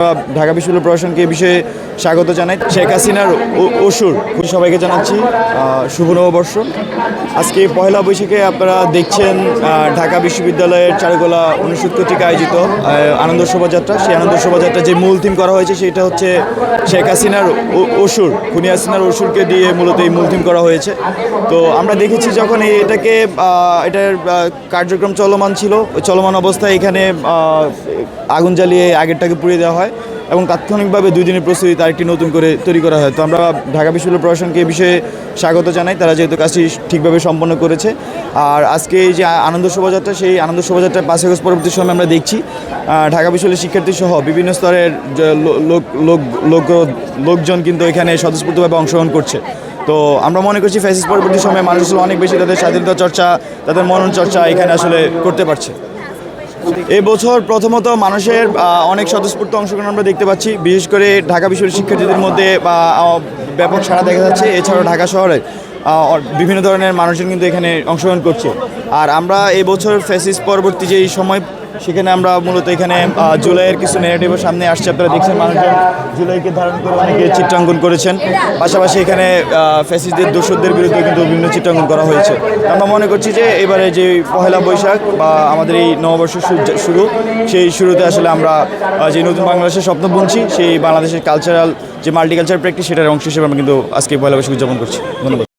ঢাকা বিশ্ববিদ্যালয় প্রশাসনকে এই বিষয়ে স্বাগত জানাই। শেখ হাসিনার অসুর সবাইকে জানাচ্ছি শুভ নববর্ষ। আজকে পহেলা বৈশাখে আপনারা দেখছেন ঢাকা বিশ্ববিদ্যালয়ের চারুকলা অনুষদ কর্তৃক আয়োজিত আনন্দ শোভাযাত্রা। সেই আনন্দ শোভাযাত্রা যে মূল থিম করা হয়েছে সেটা হচ্ছে শেখ হাসিনার অসুর, খুনি হাসিনার অসুরকে দিয়ে মূলত এই মূল থিম করা হয়েছে। তো আমরা দেখেছি যখন এটার কার্যক্রম চলমান ছিল, চলমান অবস্থায় এখানে আগুন জ্বালিয়ে আগেরটাকে পুড়িয়ে দেওয়া হয় এবং তাৎক্ষণিকভাবে 2 দিনের প্রস্তুতি তার একটি নতুন করে তৈরি করা হয়। তো আমরা ঢাকা বিশ্ববিদ্যালয় প্রশাসনকে এই বিষয়ে স্বাগত জানাই, তারা যেহেতু কাজটি ঠিকভাবে সম্পন্ন করেছে। আর আজকে এই যে আনন্দ শোভাযাত্রা, সেই আনন্দ শোভাযাত্রা 5 আগস্ট পরবর্তী সময় আমরা দেখছি ঢাকা বিশ্ববিদ্যালয়ের শিক্ষার্থী সহ বিভিন্ন স্তরের লোকজন কিন্তু এখানে স্বতঃস্ফূর্তভাবে অংশগ্রহণ করছে। তো আমরা মনে করছি ফ্যাসিস্ট পরবর্তী সময়ে মানুষ আসলে অনেক বেশি তাদের স্বাধীনতা চর্চা, তাদের মনন চর্চা এখানে আসলে করতে পারছে। এই বছর প্রথমত মানুষের অনেক স্বতঃস্ফূর্ত অংশগ্রহণ আমরা দেখতে পাচ্ছি, বিশেষ করে ঢাকা বিশ্ববিদ্যালয়ের শিক্ষার্থীদের মধ্যে ব্যাপক সাড়া দেখা যাচ্ছে। এছাড়াও ঢাকা শহরে বিভিন্ন ধরনের মানুষজন কিন্তু এখানে অংশগ্রহণ করছে। আর আমরা এই বছর ফ্যাসিস্ট পরবর্তী যেই সময়, সেখানে আমরা মূলত এখানে জুলাইয়ের কিছু নেগেটিভের সামনে আসছে। আপনারা দেখছেন মানুষজন জুলাইকে ধারণ করে অনেকে চিত্রাঙ্কন করেছেন। পাশাপাশি এখানে ফ্যাসিস্টদের দোসরদের বিরুদ্ধে কিন্তু বিভিন্ন চিত্রাঙ্কন করা হয়েছে। আমরা মনে করছি যে এবারে যে পহেলা বৈশাখ বা আমাদের এই নববর্ষ শুরু, সেই শুরুতে আসলে আমরা যে নতুন বাংলাদেশের স্বপ্ন বুনছি, সেই বাংলাদেশের কালচারাল যে মাল্টিকালচার প্র্যাকটিস, সেটার অংশ হিসেবে আমরা কিন্তু আজকে পহেলা বৈশাখ উদযাপন করছি। ধন্যবাদ।